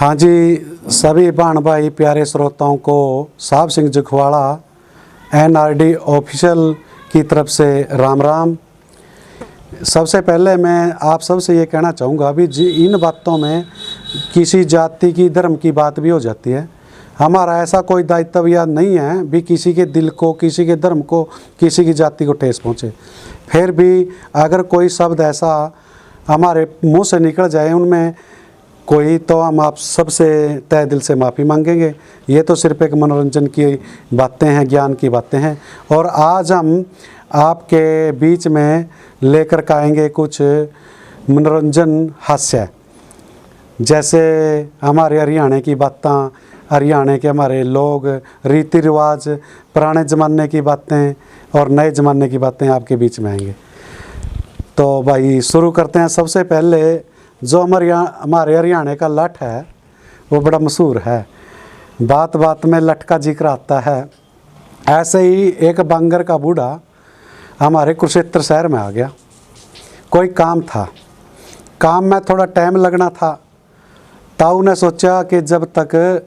हाँ जी, सभी बहन भाई प्यारे श्रोताओं को साहब सिंह जखवाड़ा NRD ऑफिशियल की तरफ से राम राम। सबसे पहले मैं आप सबसे ये कहना चाहूँगा, अभी इन बातों में किसी जाति की धर्म की बात भी हो जाती है। हमारा ऐसा कोई दायित्व या नहीं है भी किसी के दिल को, किसी के धर्म को, किसी की जाति को ठेस पहुँचे। फिर भी अगर कोई शब्द ऐसा हमारे मुंह से निकल जाए उनमें कोई, तो हम आप सबसे तहे दिल से माफ़ी मांगेंगे। ये तो सिर्फ एक मनोरंजन की बातें हैं, ज्ञान की बातें हैं। और आज हम आपके बीच में लेकर के आएंगे कुछ मनोरंजन हास्य, जैसे हमारे हरियाणा की बातें, हरियाणा के हमारे लोग, रीति रिवाज, पुराने ज़माने की बातें और नए ज़माने की बातें आपके बीच में आएंगे। तो भाई शुरू करते हैं। सबसे पहले जो हमारे हरियाणा का लठ है वो बड़ा मशहूर है, बात बात में लठ का जिक्र आता है। ऐसे ही एक बांगर का बूढ़ा हमारे कुरुक्षेत्र शहर में आ गया। कोई काम था, काम में थोड़ा टाइम लगना था। ताऊ ने सोचा कि जब तक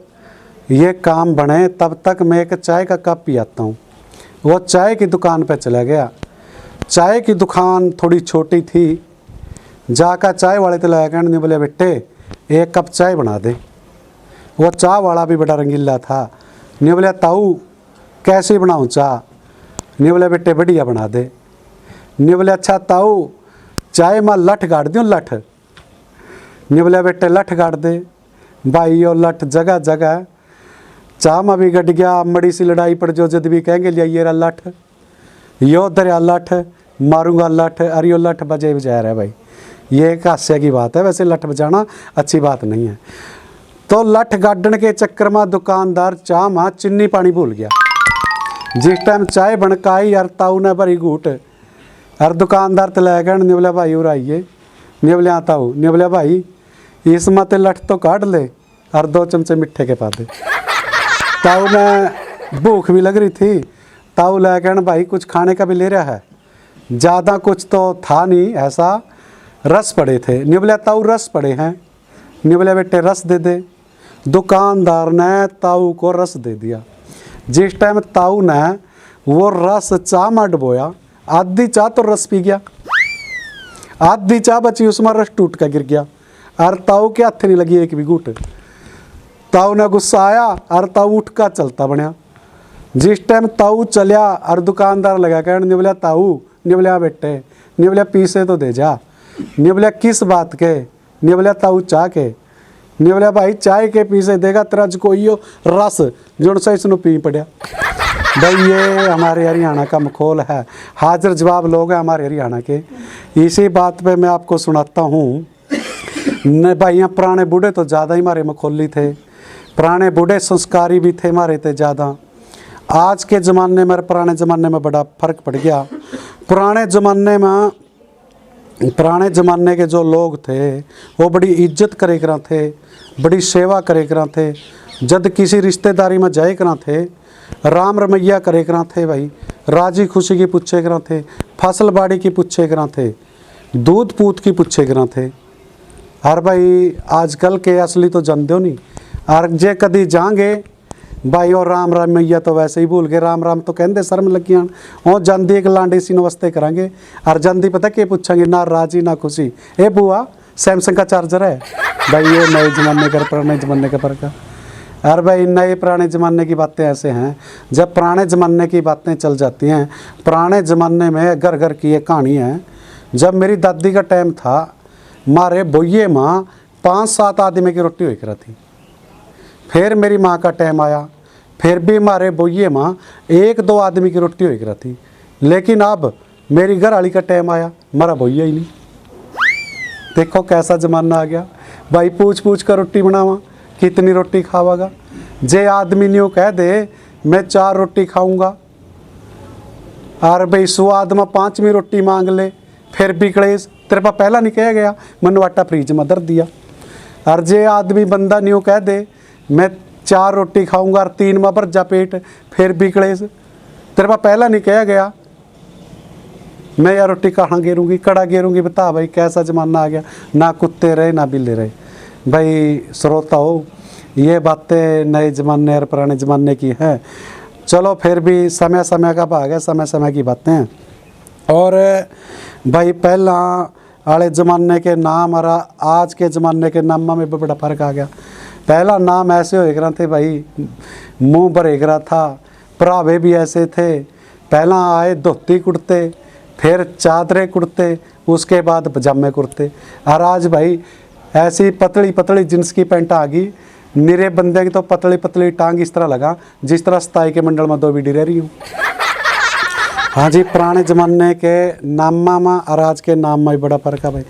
ये काम बने तब तक मैं एक चाय का कप पी आता हूँ। वो चाय की दुकान पर चला गया। चाय की दुकान थोड़ी छोटी थी। जाकर चाय वाले तो लगा कहने बोले, बेटे एक कप चाय बना दे। वो चाय वाला भी बड़ा रंगीला था। नहीं बोले, ताऊ कैसे बनाऊँ चाय? नहीं बोले, बेटे बढ़िया बना दे। नहीं बोले, अच्छा ताऊ चाय में लठ गाड़ दूँ? लठ? नहीं बोले, बेटे लठ गाड़ दे। भाई यो लठ जगह जगह चाह में भी गट गया। मड़ी सी लड़ाई पड़ जो जद भी कहेंगे लिया ये रहा लठ, यो दरिया लठ, मारूंगा लठ। अरे यो लठ बजे बजा रहा है भाई। ये एक हास्य की बात है, वैसे लठ बजाना अच्छी बात नहीं है। तो लठ गाड़ने के चक्कर में दुकानदार चाह में चीनी पानी भूल गया। जिस टाइम चाय बनकाई यार ताऊ ने भरी घूट, और दुकानदार तो लगा कहने, नहीं बोला भाई उर आइए। नहीं बोले, हाँ ताऊ। नहीं बोले, भाई इसमें तो लठ तो काट ले और 2 चमचे मिठे के पा दे। ताऊ ने भूख भी लग रही थी। ताऊ लगा कहने, भाई कुछ खाने का भी ले रहा है? ज़्यादा कुछ तो था नहीं, ऐसा रस पड़े थे। नहीं बोले, ताऊ रस पड़े हैं? नहीं बोले, बेटे रस दे दे। दुकानदार ने ताऊ को रस दे दिया। जिस टाइम ताऊ ने वो रस चाह में डुबोया, आधी चाह तो रस पी गया, आधी चाह बची उसमें रस टूट कर गिर गया और ताऊ के हाथ नहीं लगी एक भी घूट। ताऊ ने गुस्सा आया और ताऊ उठ कर चलता बनया। जिस टाइम ताऊ चलिया और दुकानदार लगा कहने, नहीं बोला ताऊ? नहीं बोले, बेटे। नहीं बोले, पीसे तो दे जा। नहीं बोले, किस बात के? नहीं बोले, ताऊ चाह के। नहीं बोले, भाई चाय के पीसे देगा तेरा जो कोई रस जुड़ से इसनु पी पड़ा। भाई ये हमारे हरियाणा का मखौल है, हाजिर जवाब लोग हैं हमारे हरियाणा के। इसी बात पे मैं आपको सुनाता हूँ। भाई यहाँ पुराने बूढ़े तो ज़्यादा ही हमारे मखौली थे, पुराने बूढ़े संस्कारी भी थे हमारे थे ज़्यादा। आज के ज़माने में और पुराने ज़माने में बड़ा फ़र्क पड़ गया। पुराने ज़माने के जो लोग थे वो बड़ी इज्जत करे करा थे, बड़ी सेवा करे करा थे। जब किसी रिश्तेदारी में जाए करा थे, राम रमैया करे करा थे भाई, राजी खुशी की पूछे करा थे, फसल बाड़ी की पूछे करा थे, दूध पूत की पूछे करा थे। और भाई आजकल के असली तो जानते हो नहीं। और जे कदी जाएंगे भाई और राम रमैया तो वैसे ही भूल गए। राम राम तो कहते शर्म लगी और जानती एक लांडी सी नमस्ते करांगे और जानती पता क्या पूछेंगे, ना राजी ना खुशी। ए बुआ सैमसंग का चार्जर है? भाई ये नए ज़माने का पुराने ज़माने का फ़र्क है। और भाई नए पुराने ज़माने की बातें ऐसे हैं, जब पुराने ज़माने की बातें चल जाती हैं। पुराने ज़माने में घर घर की एक कहानी है। जब मेरी दादी का टाइम था, मारे बोइये माँ 5-7 आदमी की रोटी हुई करा थी। फिर मेरी माँ का टाइम आया, फिर भी हमारे बोइये माँ 1-2 आदमी की रोटी हुई करा थी। लेकिन अब मेरी घर वाली का टाइम आया, हमारा बोइया ही नहीं। देखो कैसा ज़माना आ गया। भाई पूछ पूछ कर रोटी बनावा, कितनी रोटी खावागा? जे आदमी न्यू कह दे मैं 4 रोटी खाऊंगा और भाई स्वाद में 5वीं रोटी मांग ले, फिर भी कलेश। तेरे पास पहला नहीं कह गया, मैंने आटा फ्रिज में धर दिया। और जे आदमी बंदा न्यू कह दे मैं 4 रोटी खाऊंगा और 3 में भर जा पेट, फिर भी कलेश। तेरे पास पहला नहीं कह गया, मैं यार रोटी कहाँ गिरूंगी, कड़ा गिरूंगी? बता भाई कैसा ज़माना आ गया। ना कुत्ते रहे ना बिल्ले रहे। भाई श्रोताओं, ये बातें नए ज़माने और पुराने ज़माने की हैं। चलो फिर भी समय समय का भाग है, समय समय की बातें हैं। और भाई पहला वाले ज़माने के नाम और आज के ज़माने के नामों में भी बड़ा फ़र्क आ गया। पहला नाम ऐसे हो गया थे भाई, मुंह भर गया था, परावे भी ऐसे थे। पहला आए धोती कुर्ते, फिर चादरे कुर्ते, उसके बाद पजामे कुर्ते। और आज भाई ऐसी पतली पतली जींस की पैंट आ गई। निरे बंदे की तो पतली पतली टांग इस तरह लगा जिस तरह सताई के मंडल में दो बीड़ी रह रही हूँ। हाँ जी, पुराने ज़माने के नामा में और आज के नाम में बड़ा फ़र्क है भाई।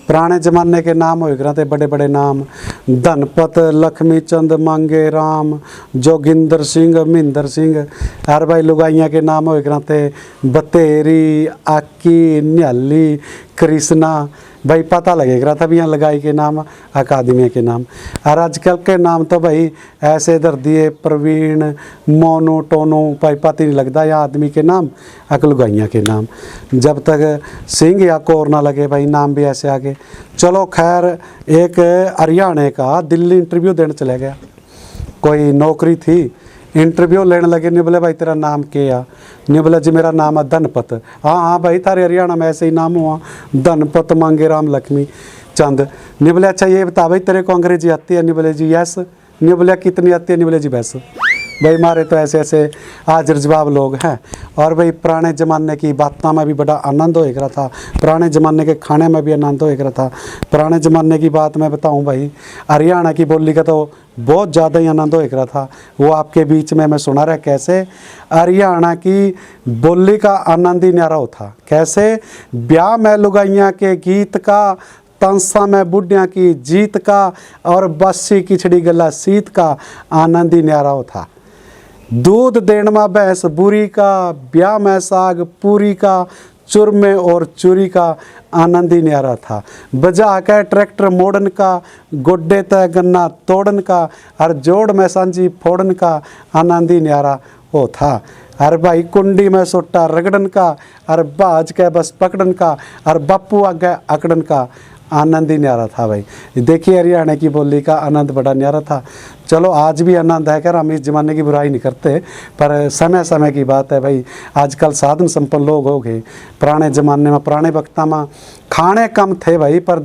पुराने ज़माने के नाम हो गए थे बड़े बड़े नाम, धनपत, लक्ष्मी चंद, मांगे राम, जोगिंदर सिंह, महेंद्र सिंह। और भाई लुगाइयाँ के नाम हो गए थे बतेरी, आकी, न्याली, कृष्णा। भाई पता लगेगा था भी यहाँ लगाई के नाम, अकादमी के नाम। और आजकल के नाम तो भाई ऐसे धर दिए, प्रवीण, मोनू, टोनू। भाई पता नहीं लगता या आदमी के नाम लुगाइयाँ के नाम, जब तक सिंह या कौर ना लगे भाई नाम भी ऐसे आगे। चलो खैर, एक हरियाणा का दिल्ली इंटरव्यू देने चले गया, कोई नौकरी थी, इंटरव्यू लेने लगे। नहीं बोले भाई तेरा नाम क्या? नहीं बोले जी मेरा नाम है धनपत। हाँ हाँ भाई, थारे हरियाणा में ऐसे ही नाम हुआ, धनपत, मांगे राम, लक्ष्मी चंद। नहीं बोले अच्छा ये बता भाई तेरे को अंग्रेजी आती है? नहीं बोले जी यस। नहीं बोले कितनी आती है? नहीं बोले जी बस। भाई मारे तो ऐसे ऐसे हाजिर जवाब लोग हैं। और भाई पुराने ज़माने की बातों में भी बड़ा आनंद हो रहा था, पुराने ज़माने के खाने में भी आनंद हो रहा था। पुराने ज़माने की बात मैं बताऊं भाई, हरियाणा की बोली का तो बहुत ज़्यादा ही आनंद हो रहा था। वो आपके बीच में मैं सुना रहा कैसे हरियाणा की बोली का आनंद ही न्यारा होता। कैसे ब्याह में लुगाइयाँ के गीत का, तंसा में बुढ़िया की जीत का, और बस्सी खिचड़ी गला सीत का आनंद ही न्यारा होता। दूध देण में भैंस बुरी का, ब्याह में साग पूरी का, चुरमे और चूरी का आनंद ही न्यारा था। बजा के ट्रैक्टर मोड़न का, गोड्डे तय गन्ना तोड़न का, और जोड़ में सांझी फोड़न का आनंद ही न्यारा हो था। अरे भाई कुंडी में सोटा रगड़न का, और बाज के बस पकड़न का, और बापू आगे अकड़न का आनंद ही न्यारा था भाई। देखिए हरियाणा की बोली का आनंद बड़ा न्यारा था। चलो आज भी आनंद है, कर हम इस ज़माने की बुराई नहीं करते, पर समय समय की बात है भाई। आजकल साधन संपन्न लोग हो गए। पुराने ज़माने में, पुराने वक्ता में खाने कम थे भाई, पर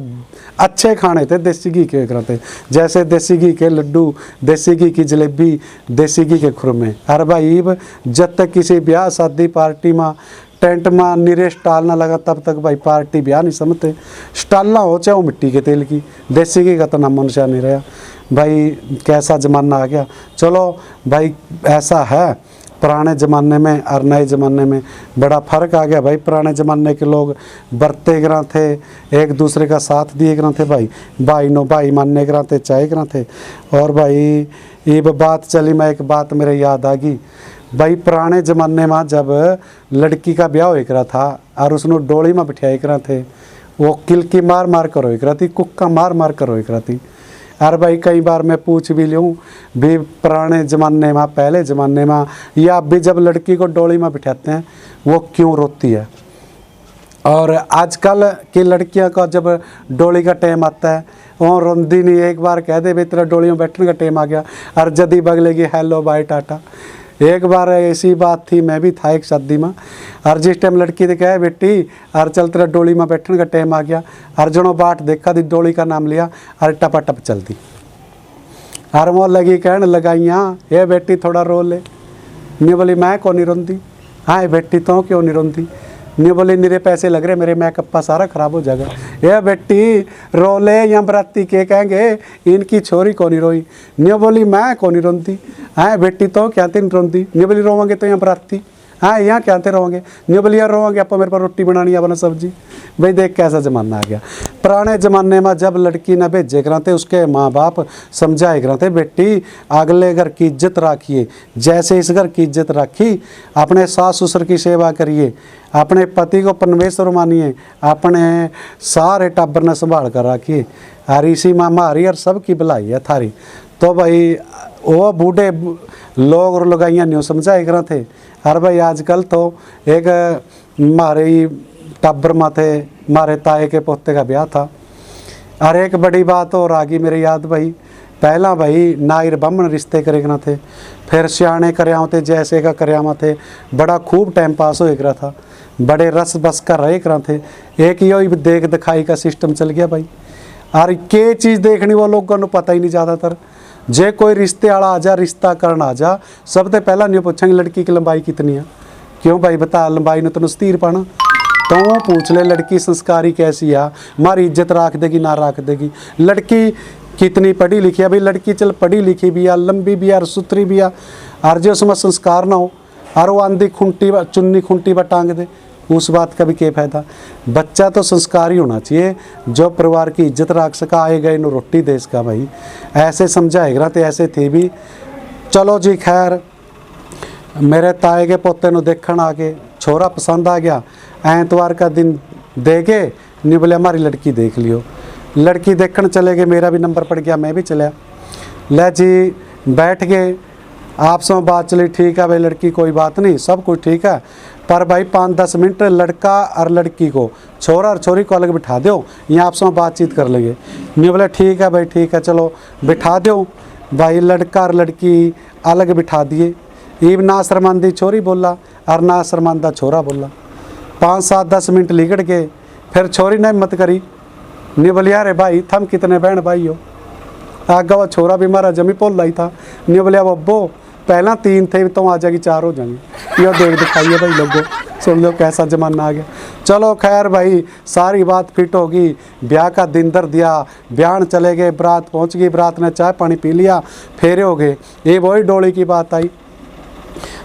अच्छे खाने थे, देसी घी के करते, जैसे देसी घी के लड्डू, देसी घी की जलेबी, देसी घी के खुरमे। अरे भाई जब तक किसी ब्याह शादी पार्टी में टेंट में निरे स्टाल ना लगा तब तक भाई पार्टी ब्याह नहीं समझते। स्टाल ना हो चाहे वो मिट्टी के तेल की, देसी घी का तो नाम मनुष्य नहीं रहा भाई। कैसा ज़माना आ गया। चलो भाई ऐसा है, पुराने ज़माने में और नए ज़माने में बड़ा फ़र्क आ गया भाई। पुराने ज़माने के लोग बरते गिरा थे, एक दूसरे का साथ दिए गिरा थे भाई, भाई नो भाई मानने गिरा थे, चाहे गिरा थे। और भाई ये बात चली, मैं एक बात मेरे याद आ गई भाई। पुराने ज़माने में जब लड़की का ब्याह हो रहा था और उसने डोली में बिठाए करा थे, वो किलकी मार मार कर हो करा थी, कुक्का मार मार कर हो करा थी। अरे भाई कई बार मैं पूछ भी लूँ भी पुराने ज़माने में, पहले ज़माने में, या अब भी जब लड़की को डोली में बिठाते हैं वो क्यों रोती है। और आजकल की लड़कियां का जब डोली का टाइम आता है वो रोंदी नहीं, एक बार कह दे भाई तेरा डोली में बैठने का टाइम आ गया, और जदी बगलेगी हेलो बाय टाटा। एक बार ऐसी बात थी, मैं भी था एक शादी में, और जिस टाइम लड़की ने कहे बेटी और चल तेरा डोली में बैठने का टाइम आ गया, अर्जुनों बाट देखा दी, डोली का नाम लिया और टपा टप चल दी। और वो लगी कहने लगाइयाँ ये बेटी थोड़ा रो ले। नहीं बोली मैं कौन नहीं रोंदी। हाँ बेटी तो क्यों नहीं रोंदी। नहीं बोली मेरे पैसे लग रहे, मेरे मेकअप का सारा खराब हो जाएगा। ये बेटी रो ले या बराती के कहेंगे इनकी छोरी कौन नहीं रोई। नहीं बोली मैं कौन नहीं रोंदी। हाँ बेटी तो क्या तीन रोंदी। नहीं बोली रोवांगे तो यहाँ बराती, हाँ यहाँ क्या थे रोवांगे। नहीं बोली यार रोवांगे आप मेरे पर रोटी बनानी है बना सब्जी। भाई देख कैसा ज़माना आ गया। पुराने ज़माने में जब लड़की न भेजे कराते उसके माँ बाप समझाए कराते बेटी अगले घर की इज्जत रखिए, जैसे इस घर की इज्जत रखी, अपने सास ससुर की सेवा करिए, अपने पति को परमेश्वर मानिए, अपने सारे टाबर ने संभाल कर रखिए, और इसी में हमारी और सबकी भलाई है थारी। तो भाई वो बूढ़े लोग और लगाइयाँ न्यू समझाए करा थे। और भाई आजकल तो एक हमारे टाबर में थे, हमारे ताए के पोते का ब्याह था, और एक बड़ी बात और आ गई मेरी याद भाई, पहला भाई नायर बामन रिश्ते करेगा थे, फिर सियाने करयाव थे, जैसे का करयावा थे, बड़ा खूब टाइम पास हो रहा था, बड़े रस बस कर रहे करा थे। एक ही देख दिखाई का सिस्टम चल गया भाई। और के चीज़ देखनी वो लोगों को पता ही नहीं ज़्यादातर। जे कोई रिश्ते वाला आ जा, रिश्ता करना आ जा, सबसे पहला नहीं पूछेंगे लड़की की लंबाई कितनी है। क्यों भाई बता, लंबाई ने तेन स्थिर पाना, तो पूछ ले लड़की संस्कारी कैसी है, हमारी इज्जत रख देगी ना रख देगी, लड़की कितनी पढ़ी लिखी है। भाई लड़की चल पढ़ी लिखी भी है, लंबी भी है और सुथरी भी है, और जो उसमें संस्कार ना हो और वो आंधी खुंटी चुन्नी खुंटी पर टांग दे, उस बात का भी क्या फ़ायदा। बच्चा तो संस्कारी होना चाहिए, जो परिवार की इज्जत रख सका, आएगा इन रोटी दे सका भाई, ऐसे समझाएगा। तो ऐसे थे भी। चलो जी खैर, मेरे ताए के पोते को देखने आ गए, छोरा पसंद आ गया, एतवार का दिन दे गए, नहीं बोले हमारी लड़की देख लियो। लड़की देखने चले गए, मेरा भी नंबर पड़ गया, मैं भी चला। ले जी बैठ गए, आपस में बात चली, ठीक है भाई लड़की कोई बात नहीं, सब कुछ ठीक है, पर भाई 5-10 मिनट लड़का और लड़की को, छोरा और छोरी को अलग बिठा दो, यहाँ आपस में बातचीत कर लेंगे। नहीं बोले ठीक है भाई ठीक है, चलो बिठा दो भाई। लड़का और लड़की अलग बिठा दिए। ईब ना शर्मांदी छोरी बोला और ना शर्मांदा छोरा बोला। 5-7-10 मिनट लिगड़ गए, फिर छोरी ने हिम्मत करी, नहीं बोली अरे भाई थम कितने बहन भाई हो। आगे वो छोरा भी हमारा जमी पोल लाई था, नहीं बोले अब अब्बो पहला 3 थे, तो आ जाएगी 4 हो जाएंगे। ये देख दिखाइए भाई लोगों, सुन लो कैसा जमाना आ गया। चलो खैर भाई सारी बात फिट होगी, ब्याह का दिन धर दिया, ब्याह चले गए, बारात पहुंच गई, बारात ने चाय पानी पी लिया, फेरे हो गए। ये वही डोली की बात आई,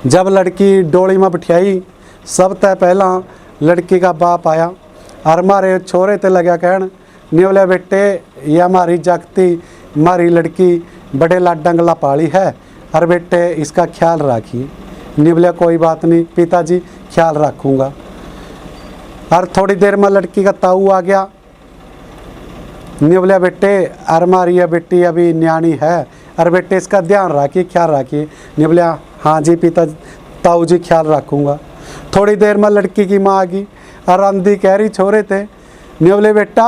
जब लड़की डोली में बिठाई, सब तय पहला लड़की का बाप आया और हमारे छोरे ते लगा कहन, नहीं बोले बेटे ये हमारी जागती हमारी लड़की बड़े लाडंगला पाली है, और बेटे इसका ख्याल रखिए। नहीं बोले कोई बात नहीं पिताजी ख्याल रखूँगा। और थोड़ी देर में लड़की का ताऊ आ गया, नहीं बोले बेटे और हमारी ये बेटी अभी न्याणी है, और बेटे इसका ध्यान रखिए ख्याल रखिए। नहीं बोले हाँ जी पिता ताऊ जी ख्याल रखूँगा। थोड़ी देर में लड़की की माँ आ गई और आंधी कह रही छोरे थे, नहीं बोले बेटा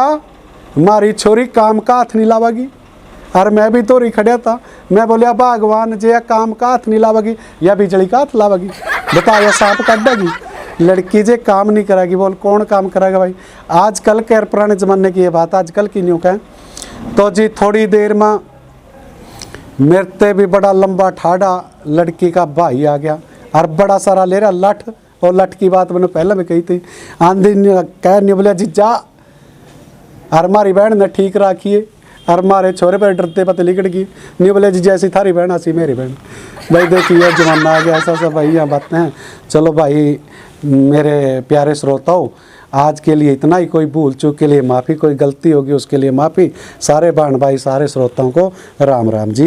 हमारी छोरी काम का हाथ नहीं लावेगी। और मैं भी तो रही खड़ा था, मैं बोलिया भगवान जे काम का हाथ नहीं लावेगी या बिजली का हाथ लावेगी, बता या सांप काटेगी। लड़की जे काम नहीं करेगी, बोल कौन काम करेगा भाई। आजकल के पुराने ज़माने की ये बात, आजकल की न्यू कहें तो जी। थोड़ी देर में मेरते भी बड़ा लंबा ठाड़ा लड़की का भाई आ गया और बड़ा सारा ले रहा लठ, और लठ की बात मैंने पहले भी कही थी। आंधी कह नहीं बोलिया जी जा, और हमारी बहन ने ठीक रखिए, और हमारे छोरे पर डरते पते लिकड़ गई। नहीं बोले जी जैसी थारी बहन ऐसी मेरी बहन। भाई देखिए जमाना आ गया, ऐसा सब भाई यहाँ बातें हैं। चलो भाई मेरे प्यारे श्रोताओं, आज के लिए इतना ही। कोई भूल चूक के लिए माफ़ी, कोई गलती होगी उसके लिए माफ़ी। सारे बहन भाई सारे श्रोताओं को राम राम जी।